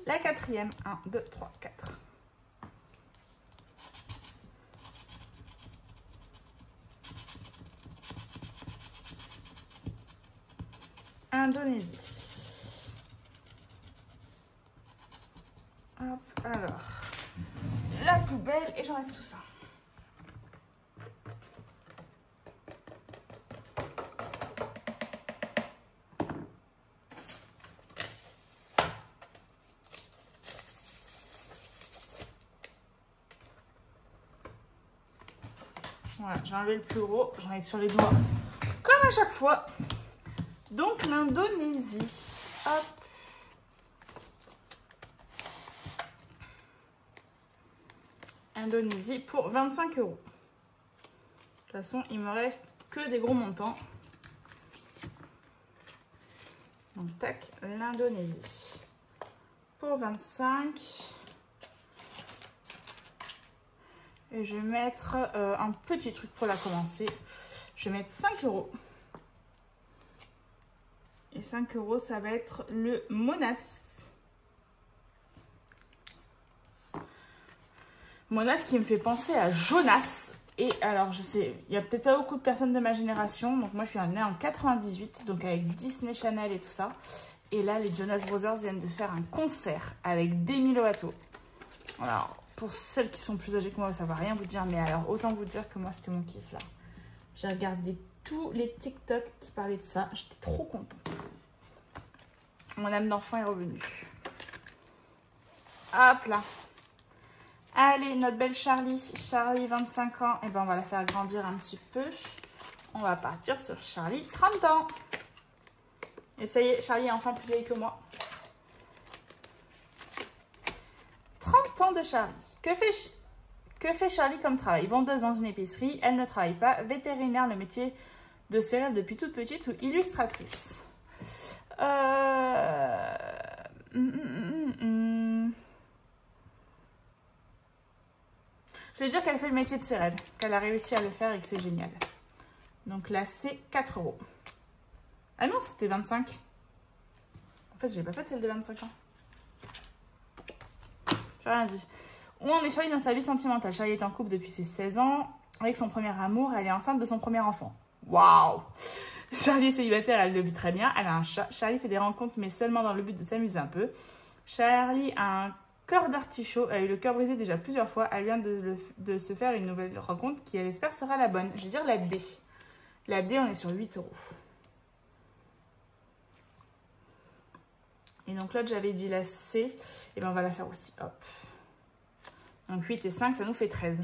La quatrième. 1, 2, 3, 4. Indonésie. Hop, alors. La poubelle et j'enlève tout ça. Voilà, j'ai enlevé le plus gros, j'en ai sur les doigts, comme à chaque fois. Donc l'Indonésie, hop. Indonésie pour 25 €. De toute façon, il me reste que des gros montants. Donc tac, l'Indonésie pour 25. Et je vais mettre un petit truc pour la commencer. Je vais mettre 5 €. Et 5 €, ça va être le Monas. Monas qui me fait penser à Jonas. Et alors, je sais, il n'y a peut-être pas beaucoup de personnes de ma génération. Donc moi, je suis née en 98, donc avec Disney Channel et tout ça. Et là, les Jonas Brothers viennent de faire un concert avec Demi Lovato. Alors, pour celles qui sont plus âgées que moi, ça ne va rien vous dire. Mais alors, autant vous dire que moi, c'était mon kiff là. J'ai regardé tous les TikTok qui parlaient de ça. J'étais trop contente. Mon âme d'enfant est revenue. Hop là. Allez, notre belle Charlie. Charlie, 25 ans. Et ben, on va la faire grandir un petit peu. On va partir sur Charlie, 30 ans. Et ça y est, Charlie est enfin plus vieille que moi. 30 ans de Charlie. Que fait Charlie comme travail? Vendeuse dans une épicerie, elle ne travaille pas. Vétérinaire, le métier de céréales depuis toute petite, ou illustratrice. Je vais dire qu'elle fait le métier de céréales, qu'elle a réussi à le faire et que c'est génial. Donc là, c'est 4 €. Ah non, c'était 25. En fait, j'ai pas fait celle de 25 ans. J'ai rien dit. Où en est Charlie dans sa vie sentimentale? Charlie est en couple depuis ses 16 ans. Avec son premier amour, elle est enceinte de son premier enfant. Waouh! Charlie est célibataire, elle le vit très bien. Elle a un chat. Charlie fait des rencontres, mais seulement dans le but de s'amuser un peu. Charlie a un cœur d'artichaut. Elle a eu le cœur brisé déjà plusieurs fois. Elle vient de se faire une nouvelle rencontre qui, elle espère, sera la bonne. Je vais dire la D. La D, on est sur 8 €. Et donc l'autre, j'avais dit la C. Et bien, on va la faire aussi. Hop. Donc 8 et 5, ça nous fait 13.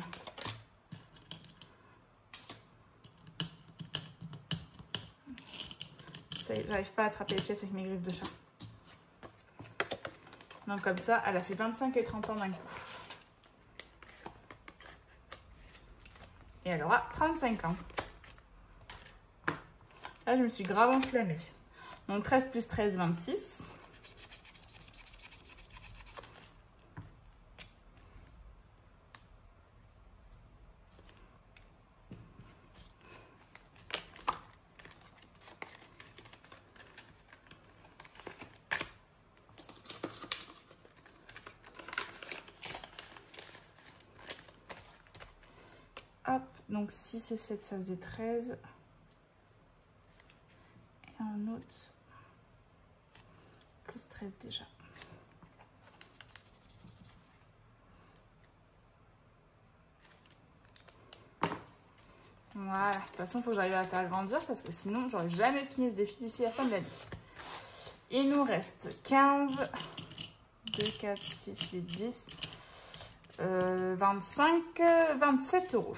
Ça y est, j'arrive pas à attraper les pièces avec mes griffes de chat. Donc comme ça, elle a fait 25 et 30 ans d'un coup. Et elle aura 35 ans. Là, je me suis grave enflammée. Donc 13 plus 13, 26. Hop, donc 6 et 7, ça faisait 13. Et en août, plus 13 déjà. Voilà, de toute façon, il faut que j'arrive à la faire grandir parce que sinon, j'aurais jamais fini ce défi d'ici la fin de l'année. Il nous reste 15, 2, 4, 6, 8, 10, 25, 27 euros.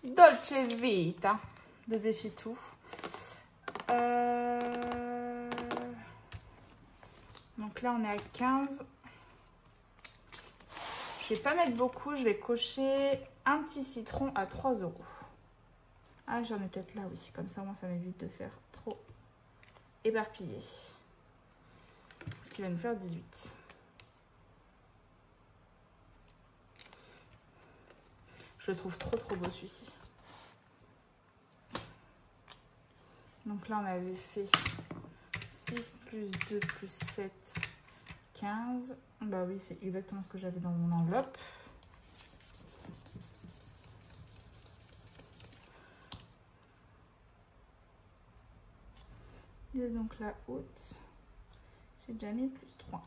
Dolce Vita de défi tout. Donc là, on est à 15. Je vais pas mettre beaucoup, je vais cocher un petit citron à 3 euros. Ah, j'en ai peut-être là, oui. Comme ça, moi, ça m'évite de faire trop éparpillé. Ce qui va nous faire 18. Je le trouve trop beau celui-ci. Donc là, on avait fait 6 plus 2 plus 7, 15. Bah oui, c'est exactement ce que j'avais dans mon enveloppe. Et donc là, août, j'ai déjà mis plus 3.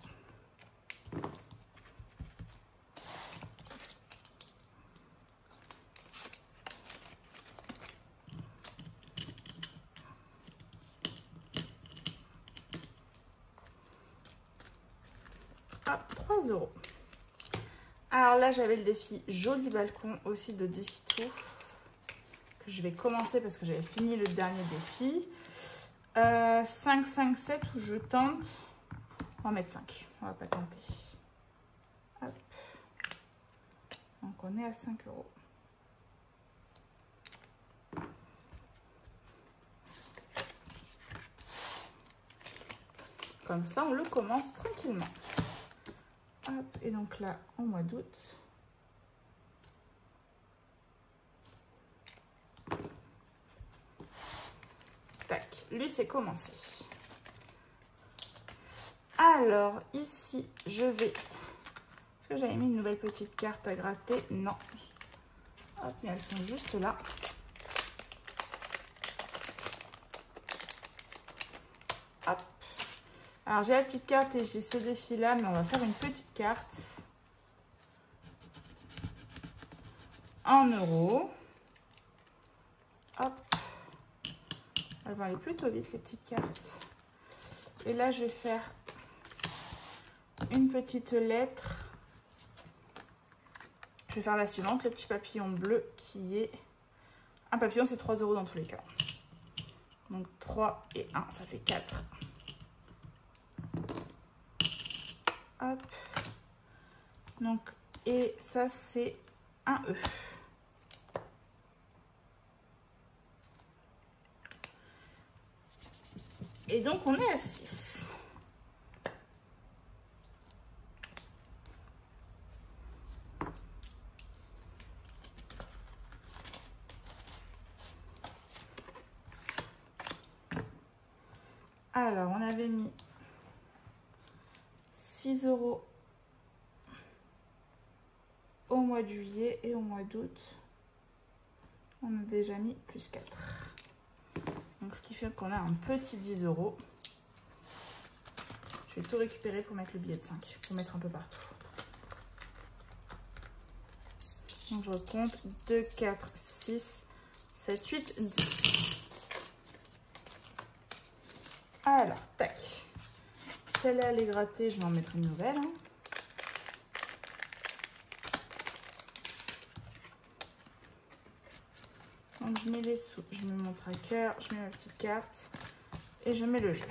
Ah, 3 euros. Alors là, j'avais le défi Joli Balcon aussi de Défi Tout. Que je vais commencer parce que j'avais fini le dernier défi. 5, 5, 7 où je tente. On va mettre 5. On va pas tenter. Hop. Donc on est à 5 euros. Comme ça, on le commence tranquillement. Hop. Et donc là, au mois d'août. Tac, lui c'est commencé. Alors ici je vais... Est-ce que j'avais mis une nouvelle petite carte à gratter? Non. Hop, mais elles sont juste là. Hop. Alors j'ai la petite carte et j'ai ce défi là, mais on va faire une petite carte. En euros. Hop. Elles vont aller plutôt vite les petites cartes. Et là je vais faire une petite lettre. Je vais faire la suivante, le petit papillon bleu qui est... Un papillon c'est 3 euros dans tous les cas. Donc 3 et 1, ça fait 4. Hop. Donc, et ça c'est un E. Et donc on est à 6. Alors on avait mis 6 euros au mois de juillet et au mois d'août. On a déjà mis plus 4. Donc ce qui fait qu'on a un petit 10 euros. Je vais tout récupérer pour mettre le billet de 5, pour mettre un peu partout. Donc je recompte 2, 4, 6, 7, 8, 10. Alors, tac. Celle-là, elle est grattée, je vais en mettre une nouvelle. Hein. Donc je mets les sous, je mets mon tracker, je mets ma petite carte et je mets le jeu.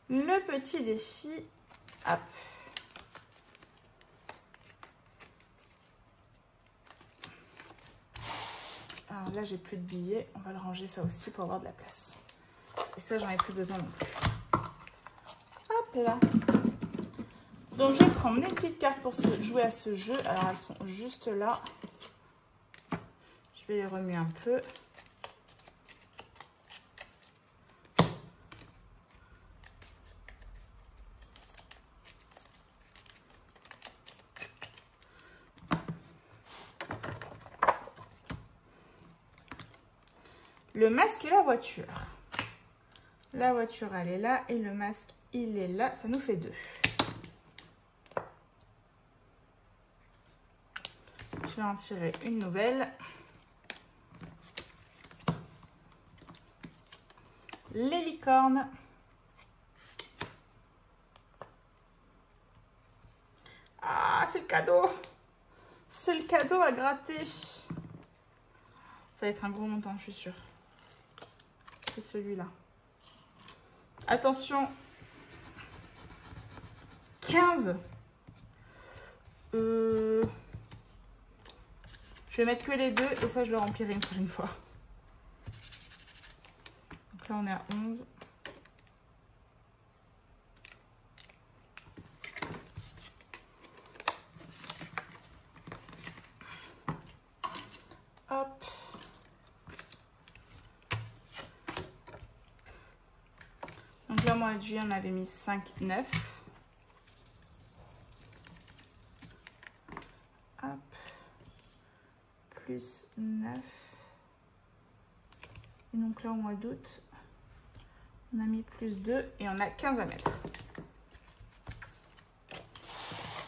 Le petit défi, hop. Alors là, j'ai plus de billets. On va le ranger ça aussi pour avoir de la place. Et ça, j'en ai plus besoin non plus. Hop là. Donc, je vais prendre mes petites cartes pour jouer à ce jeu. Alors, elles sont juste là. Je vais les remuer un peu. Le masque et la voiture. La voiture, elle est là. Et le masque, il est là. Ça nous fait 2. Je vais en tirer une nouvelle. Les licornes. Ah, c'est le cadeau. C'est le cadeau à gratter. Ça va être un gros montant, je suis sûre. C'est celui-là. Attention. 15. Je vais mettre que les 2 et ça, je le remplirai une prochaine fois. Donc là, on est à 11. Hop. Donc là, au mois de juillet, on avait mis 5, 9. Hop. Plus 9. Et donc là, au mois d'août, on a mis plus 2 et on a 15 à mettre.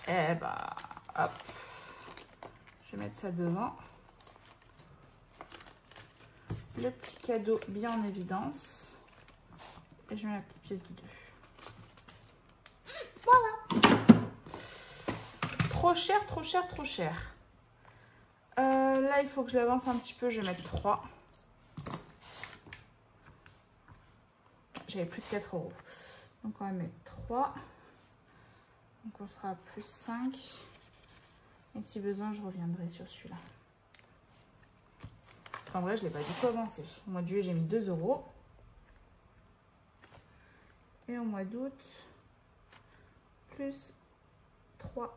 Et bah, hop. Je vais mettre ça devant. Le petit cadeau bien en évidence. Et je mets la petite pièce de 2. Voilà. Trop cher, trop cher, trop cher. Là, il faut que je l'avance un petit peu. Je vais mettre 3. J'avais plus de 4 €. Donc, on va mettre 3. Donc, on sera à plus 5. Et si besoin, je reviendrai sur celui-là. En vrai, je ne l'ai pas du tout avancé. Au mois de juillet, j'ai mis 2 €. Et au mois d'août, plus 3.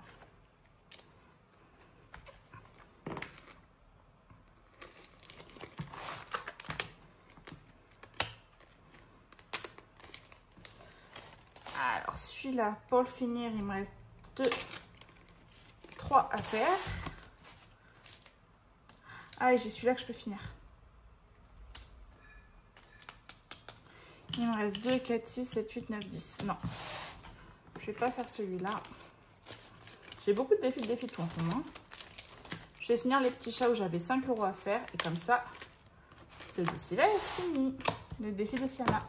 Alors, celui-là, pour le finir, il me reste 3 à faire. Ah, et j'ai celui-là que je peux finir. Il me reste 2, 4, 6, 7, 8, 9, 10. Non, je vais pas faire celui-là. J'ai beaucoup de défis de tout en ce moment. Je vais finir les petits chats où j'avais 5 € à faire. Et comme ça, ce défi-là est fini. Le défi de Sienna.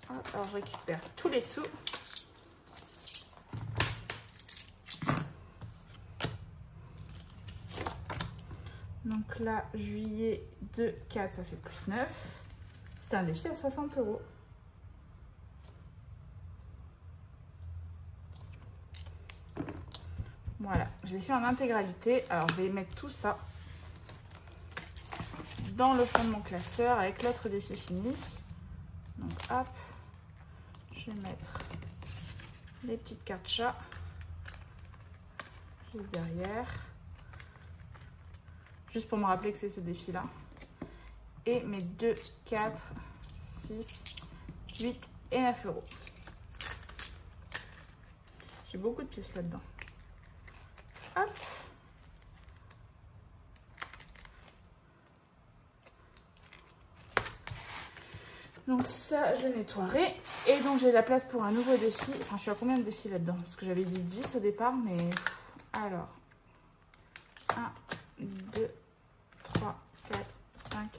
Alors, je récupère tous les sous. Donc là, juillet 2, 4, ça fait plus 9. C'était un défi à 60 €. Voilà, je vais faire en intégralité. Alors, je vais mettre tout ça dans le fond de mon classeur avec l'autre défi fini. Donc, hop, je vais mettre les petites cartes chat juste derrière. Juste pour me rappeler que c'est ce défi-là. Et mes 2, 4, 6, 8 et 9 €. J'ai beaucoup de pièces là-dedans. Hop. Donc ça, je nettoierai. Et donc, j'ai la place pour un nouveau défi. Enfin, je suis à combien de défis là-dedans? Parce que j'avais dit 10 au départ, mais... Alors, 1, 2, 3, 4, 5,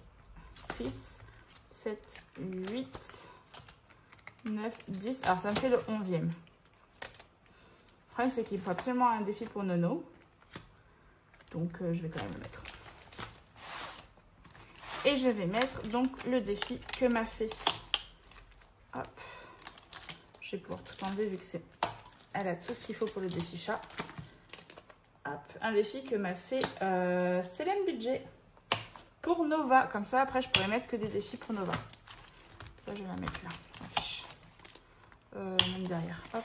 6, 7, 8, 9, 10. Alors, ça me fait le 11e. Le problème, c'est qu'il faut absolument un défi pour Nono. Donc, je vais quand même le mettre. Et je vais mettre donc le défi que m'a fait. Hop. Je vais pouvoir tout enlever vu que c'est... Elle a tout ce qu'il faut pour le défi chat. Hop. Un défi que m'a fait Célène Budget pour Nova. Comme ça, après, je pourrais mettre que des défis pour Nova. Ça, je vais la mettre là. Je m'en fiche. Même derrière. Hop.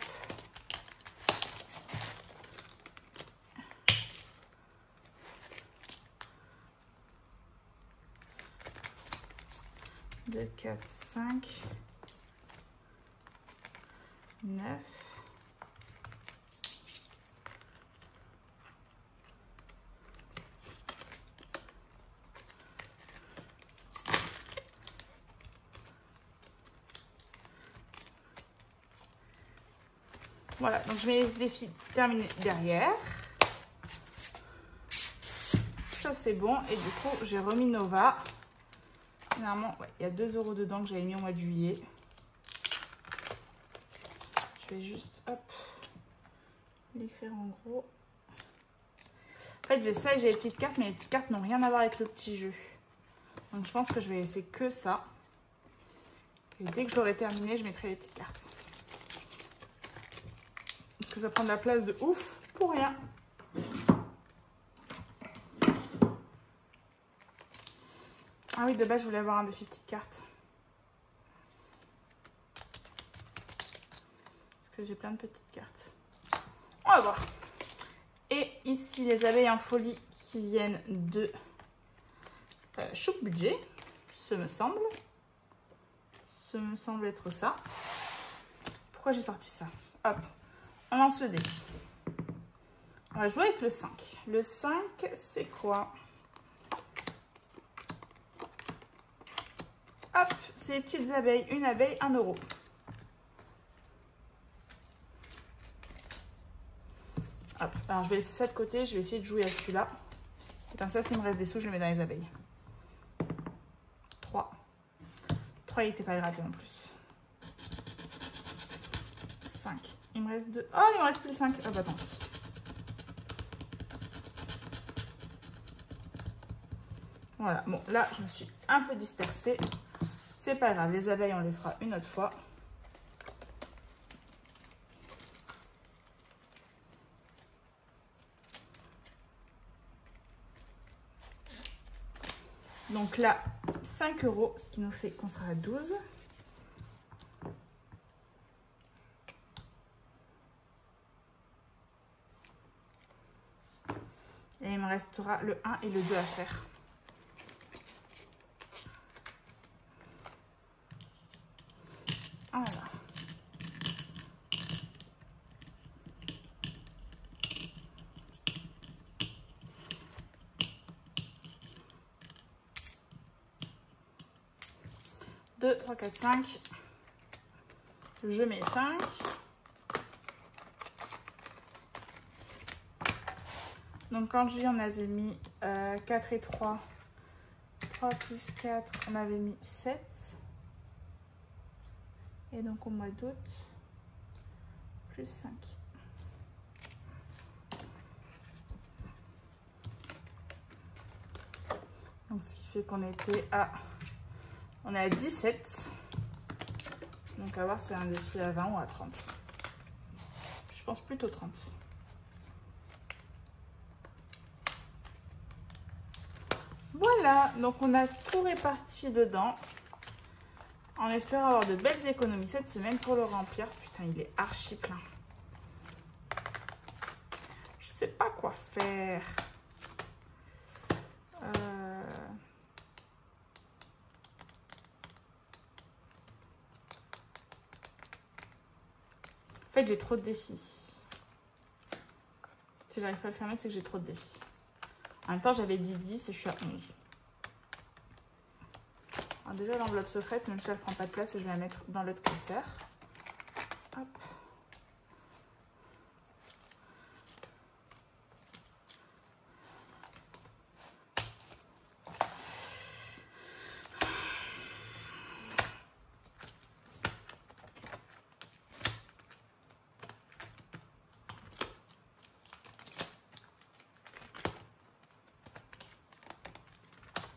Deux, 4, 5, 9. Voilà, donc je mets les défis terminés derrière. Ça c'est bon. Et du coup, j'ai remis Nova. Normalement, ouais, il y a 2 € dedans que j'avais mis au mois de juillet. Je vais juste, hop, l'écrire en gros. En fait, j'ai ça et j'ai les petites cartes, mais les petites cartes n'ont rien à voir avec le petit jeu. Donc, je pense que je vais laisser que ça. Et dès que je l'aurai terminé, je mettrai les petites cartes. Parce que ça prend de la place de ouf pour rien. Ah oui, de base, je voulais avoir un défi petites cartes. Parce que j'ai plein de petites cartes. On va voir. Et ici, les abeilles en folie qui viennent de Chouk Budget. Ce me semble. Ce me semble être ça. Pourquoi j'ai sorti ça? Hop. On lance le dé. On va jouer avec le 5. Le 5, c'est quoi? Hop, c'est les petites abeilles. Une abeille, 1 €. Hop, alors je vais laisser ça de côté. Je vais essayer de jouer à celui-là. Comme ça, s'il me reste des sous, je le mets dans les abeilles. 3. 3, il n'était pas gratté en plus. 5. Il me reste 2. Oh, il me reste plus le 5. Ah bah tant pis. Voilà, bon, là, je me suis un peu dispersée. C'est pas grave, les abeilles, on les fera une autre fois. Donc là, 5 €, ce qui nous fait qu'on sera à 12. Et il me restera le 1 et le 2 à faire. Voilà. Deux, 3, 4, 5. Je mets 5. Donc quand je dis on avait mis 4 et 3. 3 plus 4, on avait mis 7. Et donc au mois d'août, plus 5. Donc ce qui fait qu'on était à... On est à 17. Donc à voir si c'est un défi à 20 ou à 30. Je pense plutôt 30. Voilà, donc on a tout réparti dedans. En espérant avoir de belles économies cette semaine pour le remplir. Putain, il est archi plein. Je sais pas quoi faire. En fait, j'ai trop de défis. Si j'arrive pas à le faire mettre, c'est que j'ai trop de défis. En même temps, j'avais dit 10 et je suis à 11. Alors déjà, l'enveloppe secrète, même si elle prend pas de place, je vais la mettre dans l'autre classeur. Hop.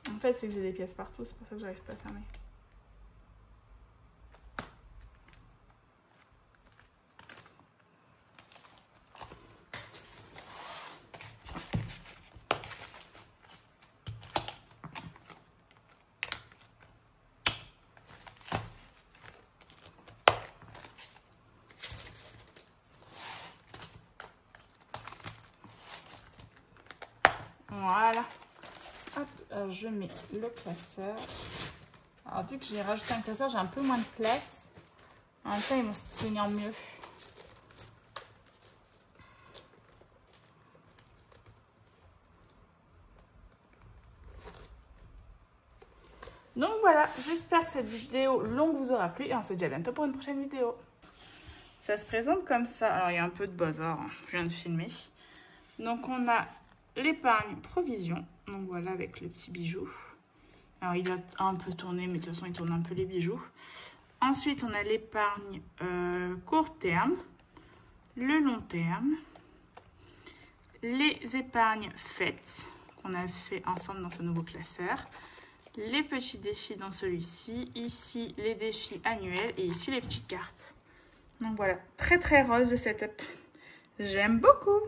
En fait, c'est que j'ai des pièces partout, c'est pour ça que j'arrive pas à fermer. Voilà. Hop, alors je mets le classeur. Alors vu que j'ai rajouté un classeur, j'ai un peu moins de place. En même temps, ils vont se tenir mieux. Donc voilà, j'espère que cette vidéo longue vous aura plu et on se dit à bientôt pour une prochaine vidéo. Ça se présente comme ça. Alors il y a un peu de bazar, hein. Je viens de filmer. Donc on a l'épargne provision. Donc voilà, avec le petit bijou. Alors il a un peu tourné, mais de toute façon il tourne un peu les bijoux. Ensuite on a l'épargne court terme, le long terme, les épargnes faites qu'on a fait ensemble dans ce nouveau classeur, les petits défis dans celui-ci, ici les défis annuels et ici les petites cartes. Donc voilà, très très rose le setup. J'aime beaucoup.